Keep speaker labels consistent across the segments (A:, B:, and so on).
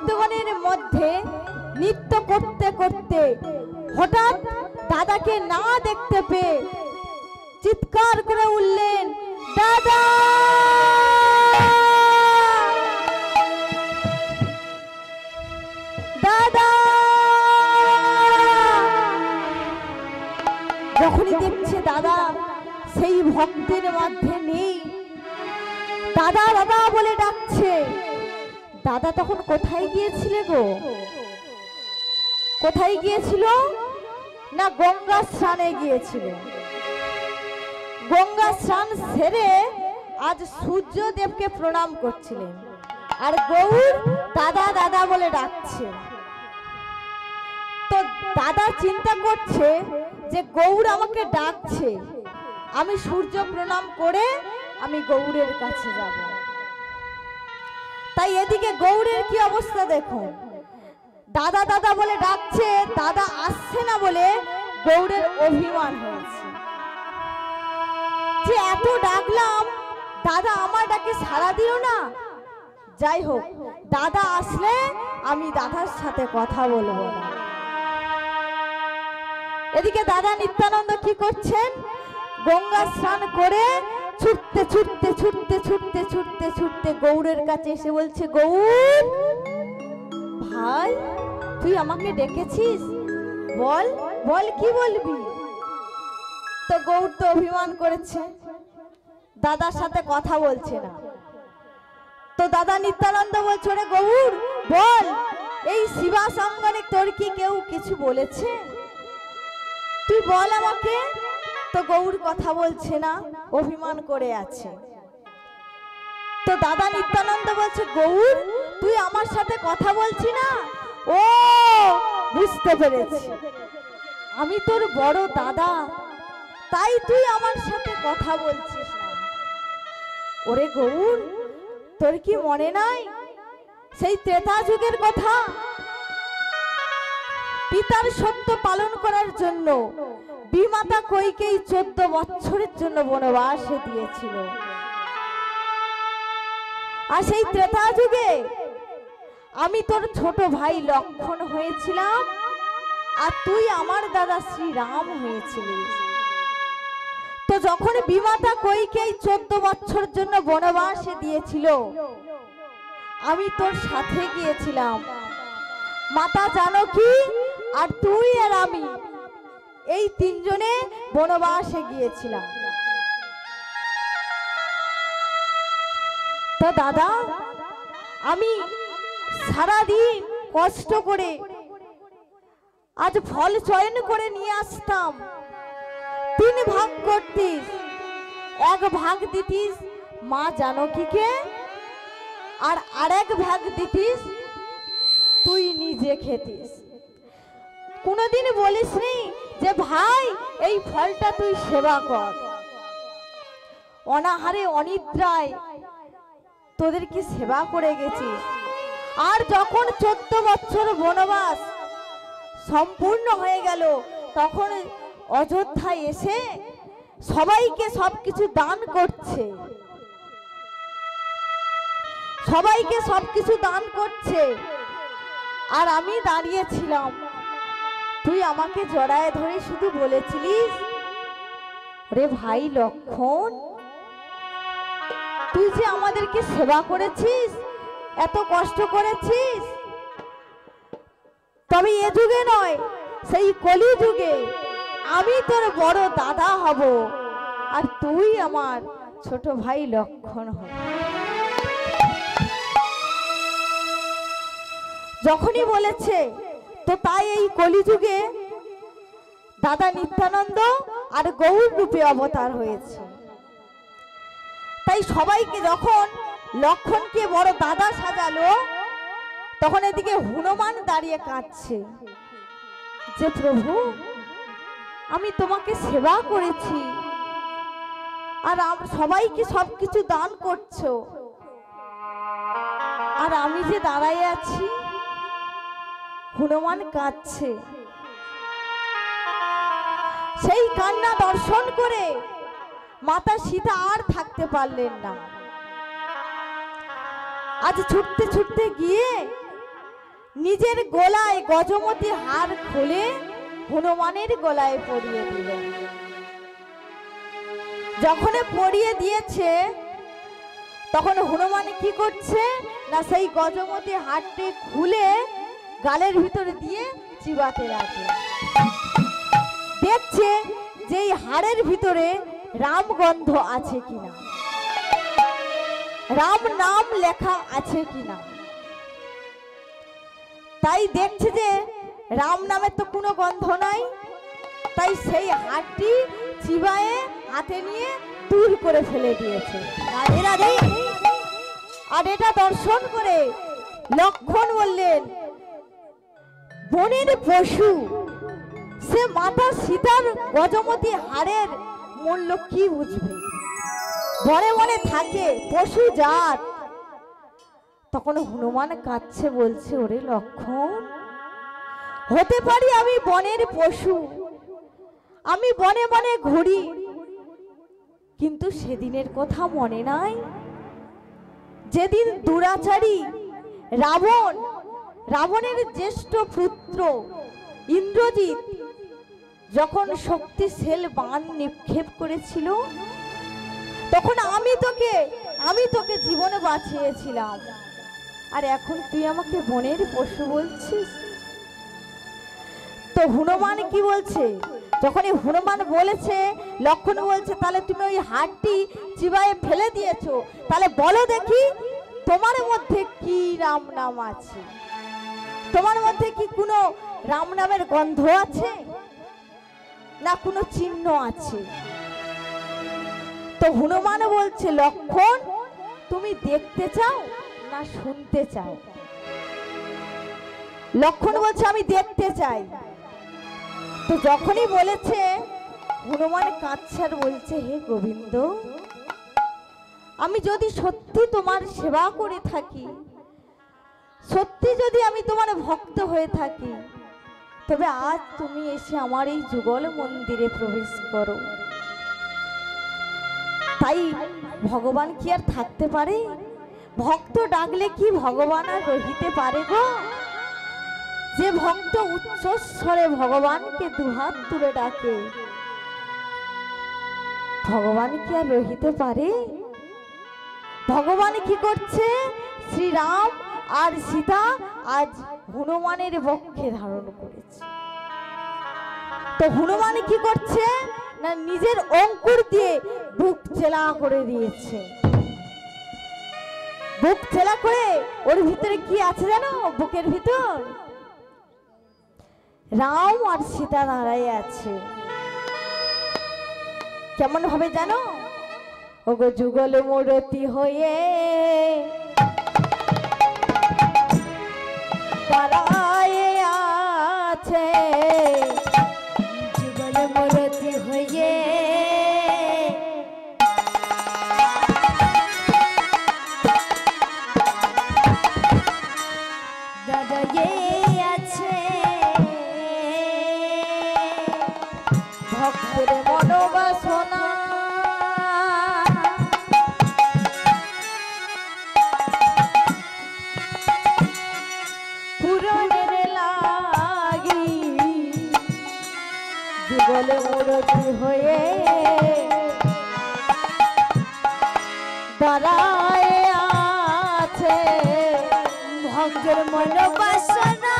A: ভক্তগণের মধ্যে নৃত্য করতে করতে হঠাৎ দাদাকে না দেখতে পেয়ে চিৎকার করে উঠলেন, দাদা দাদা। যখনই দেখছে দাদা সেই ভক্তের মধ্যে নেই, দাদা দাদা বলে ডাকছে। দাদা তখন কোথায় গিয়েছিলে গো? কোথায় গিয়েছিল? না গঙ্গা স্নানে গিয়েছিল। গঙ্গা স্নান সেরে আজ সূর্যদেবকে প্রণাম করছিলেন, আর গৌর দাদা দাদা বলে ডাকছে। তো দাদা চিন্তা করছে যে গৌর আমাকে ডাকছে, আমি সূর্য প্রণাম করে আমি গৌরের কাছে যাব। তাই এদিকে গৌরের কি অবস্থা দেখুন, দাদা দাদা বলে ডাকছে, দাদা আসছে না বলে গৌরের অভিমান হয়েছে যে এত ডাকলাম দাদা আমার ডাকে সাড়া দিল না। যাই হোক, দাদা আসলে আমি দাদার সাথে কথা বলবো না। এদিকে দাদা নিত্যানন্দ কি করছেন? গঙ্গা স্নান করে ছুটতে ছুটতে ছুটতে ছুটতে ছুটতে ছুটতে গৌরের কাছে এসে বলছে, গৌর ভাই তুই আমাকে ডেকেছিস, বল বল কি বলবি। তো গৌর তো অভিমান করেছে, দাদার সাথে কথা বলছে না। তো দাদা নিত্যানন্দ বলছে, রে গৌর বল, এই শিবা সঙ্গনে তোর কি কেউ কিছু বলেছে? তুই বল আমাকে। তো গৌর কথা বলছে না, অভিমান করে আছে। তো দাদা নিত্যানন্দ বলছে, গৌর তুই আমার সাথে কথা বলছি না? ও বুঝতে পেরেছি, আমি তোর বড় দাদা, তাই তুই আমার সাথে কথা বলছিস না। ওরে গৌর তোর কি মনে নাই সেই ত্রেতা যুগের কথা? পিতার সত্য পালন করার জন্য বিমাতা কইকেই 14 বছরের জন্য বনবাসে দিয়েছিল। আর সেই ত্রেতা যুগে আমি তোর ছোট ভাই লক্ষণ হয়েছিলাম, আর তুই আমার দাদা শ্রীরাম হয়েছিলিস। তো যখন বিমাতা কইকেই 14 বছর জন্য বনবাসে দিয়েছিল, আমি তোর সাথে গিয়েছিলাম। মাতা জানকী আর তুই আর আমি এই তিনজনে বনবাসে গিয়েছিলাম। তো দাদা আমি সারাদিন কষ্ট করে আজ ফল চয়ন করে নিয়ে আসতাম, 3 ভাগ করতিস, 1 ভাগ দিতিস মা জানকীকে, আর আরেক ভাগ দিতিস তুই নিজে খেতিস। কোনদিন বলিসনি যে ভাই এই ফলটা তুই সেবা কর। অনাহারে অনিদ্রায় তোদেরকে সেবা করে গেছিস। আর যখন 14 বছর বনবাস সম্পূর্ণ হয়ে গেল, তখন অযোধ্যায় এসে সবাইকে সবকিছু দান করছে, সবাইকে সবকিছু দান করছে, আর আমি দাঁড়িয়েছিলাম। তুই আমাকে জড়ায় ধরে শুধু বলেছিলিস, রে ভাই লক্ষণ তুই যে আমাদেরকে সেবা করেছিস, এত কষ্ট করেছিস, তবে এ যুগে নয় সেই কলি যুগে আমি তোর বড় দাদা হব, আর তুই আমার ছোট ভাই লক্ষণ হব। যখনই বলেছে, তো তাই এই কলিযুগে দাদা নিত্যানন্দ আর গৌর রূপে অবতার হয়েছে। তাই সবাইকে যখন লক্ষণকে বড় দাদা সাজালো, তখন এদিকে হনুমান দাঁড়িয়ে কাঁদছে যে প্রভু আমি তোমাকে সেবা করেছি, আর সবাইকে সবকিছু দান করছো, আর আমি যে দাঁড়ায় আছি। হনুমান কাঁদছে। সেই কান্না দর্শন করে মাতা সীতা আর থাকতে পারলেন না। আজ ছুটতে ছুটতে গিয়ে নিজের গলায় গজমতি হার খুলে হনুমানের গলায় পরিয়ে দিল। যখন পরিয়ে দিয়েছে তখন হনুমান কি করছে না সেই গজমতি হারটি খুলে গালের ভিতরে দিয়ে চিবাতে লাগে। দেখছে যে এই হাড়ের ভিতরে রামগন্ধ আছে কিনা, রাম নাম লেখা আছে কিনা। তাই দেখছে যে রাম নামের তো কোনো গন্ধ নাই, তাই সেই হাড়টি চিবায়ে হাতে নিয়ে দূর করে ফেলে দিয়েছে। আর এটা দর্শন করে লক্ষ্মণ বললেন, বনের পশু সে মাতা সীতার গজমতি হাড়ের মূল্য কি বুঝবে, বনে বনে থাকে পশু জাত। তখন হনুমান কাঁদছে, বলছে, ওরে লক্ষ্মণ, হতে পারি আমি বনের পশু, আমি বনে বনে ঘুরি, কিন্তু সেদিনের কথা মনে নাই যেদিন দুরাচারী রাবণের জ্যেষ্ঠ পুত্র ইন্দ্রজিৎ যখন শক্তিশাল বাণ নিক্ষেপ করেছিল, তখন আমি তোকে জীবনে বাঁচিয়েছিলাম, আর এখন তুই আমাকে বনের পশু বলছিস। তো হনুমান কি বলছে, যখনই হনুমান বলেছে, লক্ষ্মণ বলছে, তাহলে তুমি ওই হাড়টি চিবায়ে ফেলে দিয়েছো, তাহলে বলো দেখি তোমার মধ্যে কি রাম নাম আছে, তোমার মধ্যে কি কোনো রাম নামের গন্ধ আছে না কোনো চিহ্ন আছে। তো হনুমান বলছে, লক্ষ্মণ তুমি দেখতে চাও না শুনতে চাও? লক্ষ্মণ বলছে, আমি দেখতে চাই। তো যখনই বলেছে, হনুমান কাঁদছে আর বলছে, হে গোবিন্দ, আমি যদি সত্যি তোমার সেবা করে থাকি, সত্যি যদি আমি তোমার ভক্ত হয়ে থাকি, তবে আজ তুমি এসে আমার এই যুগল মন্দিরে প্রবেশ করো। তাই ভগবান কি আর থাকতে পারে? ভক্ত ডাকলে কি ভগবান আর রহিতে পারে গো? যে ভক্ত উচ্চস্বরে ভগবানকে দুহাত তুলে ডাকে, ভগবান কি আর রহিতে পারে? ভগবান কি করছে? শ্রীরাম আর সীতা আজ হনুমানের বক্ষে ধারণ করেছে। তো হনুমান কি করছে না নিজের অঙ্কুর দিয়ে বুক চেলা করে দিয়েছে। বুক চেলা করে ওর ভিতরে কি আছে জানো? বুকের ভিতর রাম আর সীতা দাঁড়ায় আছে। কেমন ভাবে জানো? ওগো যুগল মূরতি হয়ে দাঁড়ায় আছে, যুগল মূরতি হয়ে দাঁড়ায় আছে, ভক্তের মনোবাসনা পূরণের লাগি যুগল মূরতি হয়ে দাঁড়ায় আছে, ভক্তের মনোবাসনা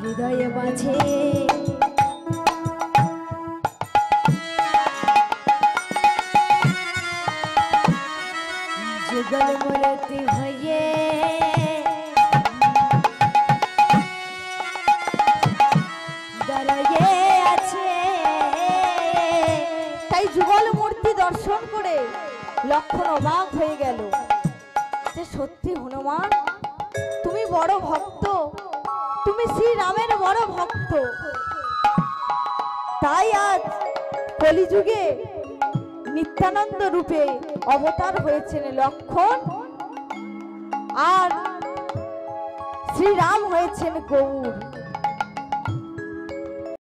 A: হৃদয়ে মাঝে যুগল মূরতি হয়ে দাঁড়িয়ে আছে। তাই যুগল মূর্তি দর্শন করে লক্ষ্মণ অবাক হয়ে গেল যে সত্যি হনুমান তুমি বড় ভক্ত, তুমি শ্রীরামের বড় ভক্ত। তাই আজ কলিযুগে নিত্যানন্দ রূপে অবতার হয়েছেন লক্ষ্মণ, আর শ্রীরাম হয়েছেন গৌর।